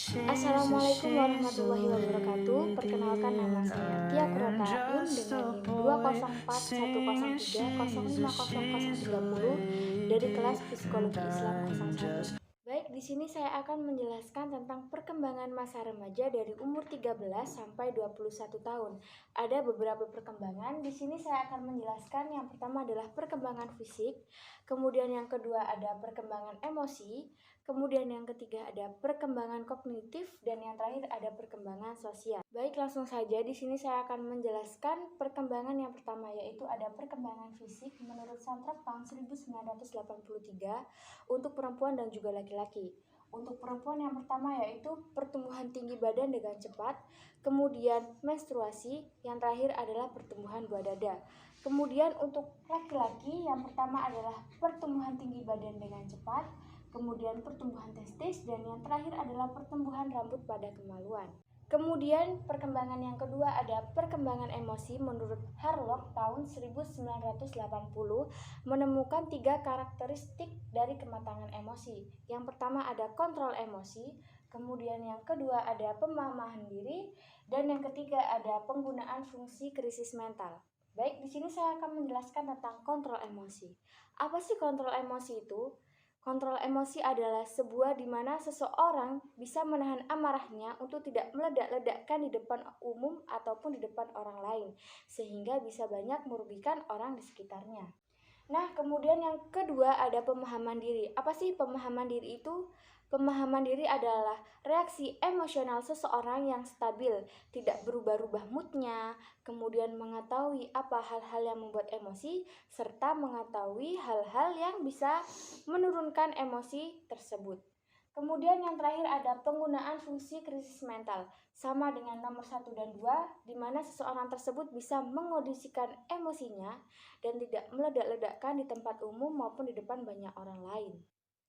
Assalamualaikum warahmatullahi wabarakatuh. Perkenalkan, nama saya Tia Kurataun dengan NIM 20410305030 dari kelas Psikologi Islam 01. Baik, di sini saya akan menjelaskan tentang perkembangan masa remaja dari umur 13 sampai 21 tahun. Ada beberapa perkembangan. Di sini saya akan menjelaskan yang pertama adalah perkembangan fisik, kemudian yang kedua ada perkembangan emosi, kemudian yang ketiga ada perkembangan kognitif, dan yang terakhir ada perkembangan sosial. Baik, langsung saja di sini saya akan menjelaskan perkembangan yang pertama, yaitu ada perkembangan fisik menurut Santrap tahun 1983 untuk perempuan dan juga laki-laki. Untuk perempuan yang pertama yaitu pertumbuhan tinggi badan dengan cepat, kemudian menstruasi, yang terakhir adalah pertumbuhan buah dada. Kemudian untuk laki-laki yang pertama adalah pertumbuhan tinggi badan dengan cepat, kemudian pertumbuhan testis, dan yang terakhir adalah pertumbuhan rambut pada kemaluan. Kemudian perkembangan yang kedua ada perkembangan emosi menurut Harlock tahun 1980 menemukan 3 karakteristik dari kematangan emosi. Yang pertama ada kontrol emosi, kemudian yang kedua ada pemahaman diri, dan yang ketiga ada penggunaan fungsi krisis mental. Baik, di sini saya akan menjelaskan tentang kontrol emosi. Apa sih kontrol emosi itu? Kontrol emosi adalah sebuah di mana seseorang bisa menahan amarahnya untuk tidak meledak-ledakkan di depan umum ataupun di depan orang lain, sehingga bisa banyak merugikan orang di sekitarnya. Nah, kemudian yang kedua ada pemahaman diri. Apa sih pemahaman diri itu? Pemahaman diri adalah reaksi emosional seseorang yang stabil, tidak berubah-ubah moodnya, kemudian mengetahui apa hal-hal yang membuat emosi, serta mengetahui hal-hal yang bisa menurunkan emosi tersebut. Kemudian yang terakhir ada penggunaan fungsi krisis mental, sama dengan nomor 1 dan 2, di mana seseorang tersebut bisa mengondisikan emosinya dan tidak meledak-ledakkan di tempat umum maupun di depan banyak orang lain.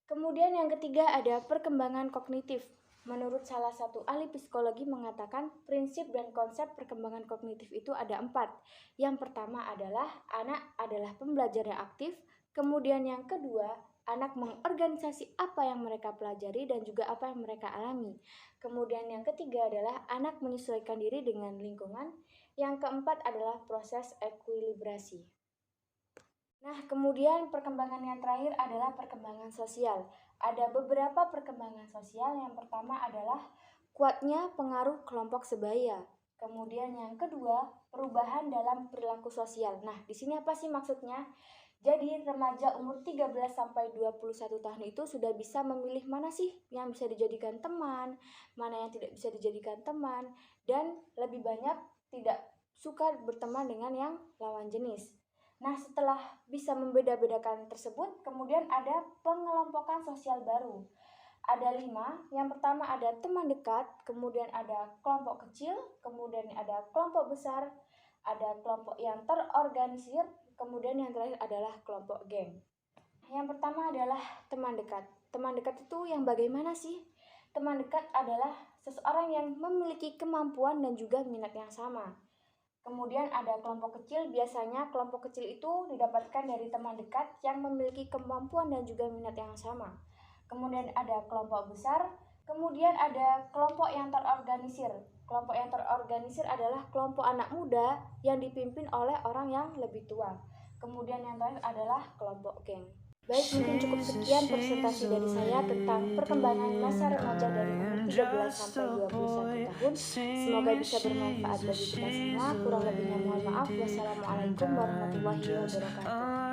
Kemudian yang ketiga ada perkembangan kognitif. Menurut salah satu ahli psikologi mengatakan prinsip dan konsep perkembangan kognitif itu ada 4. Yang pertama adalah anak adalah pembelajar yang aktif. Kemudian yang kedua, anak mengorganisasi apa yang mereka pelajari dan juga apa yang mereka alami. Kemudian yang ketiga adalah anak menyesuaikan diri dengan lingkungan. Yang keempat adalah proses ekuilibrasi. Nah, kemudian perkembangan yang terakhir adalah perkembangan sosial. Ada beberapa perkembangan sosial. Yang pertama adalah kuatnya pengaruh kelompok sebaya. Kemudian yang kedua, perubahan dalam perilaku sosial. Nah, di sini apa sih maksudnya? Jadi remaja umur 13 sampai 21 tahun itu sudah bisa memilih mana sih yang bisa dijadikan teman, mana yang tidak bisa dijadikan teman, dan lebih banyak tidak suka berteman dengan yang lawan jenis. Nah, setelah bisa membeda-bedakan tersebut, kemudian ada pengelompokan sosial baru. Ada 5. Yang pertama ada teman dekat, kemudian ada kelompok kecil, kemudian ada kelompok besar, ada kelompok yang terorganisir, kemudian yang terakhir adalah kelompok geng. Yang pertama adalah teman dekat. Teman dekat itu yang bagaimana sih? Teman dekat adalah seseorang yang memiliki kemampuan dan juga minat yang sama. Kemudian ada kelompok kecil. Biasanya kelompok kecil itu didapatkan dari teman dekat yang memiliki kemampuan dan juga minat yang sama. Kemudian ada kelompok besar. Kemudian ada kelompok yang terorganisir. Kelompok yang terorganisir adalah kelompok anak muda yang dipimpin oleh orang yang lebih tua. Kemudian yang terakhir adalah kelompok geng. Baik, mungkin cukup sekian presentasi dari saya tentang perkembangan masa remaja dari umur 13 sampai 21 tahun. Semoga bisa bermanfaat bagi kita semua. Kurang lebihnya mohon maaf. Wassalamualaikum warahmatullahi wabarakatuh.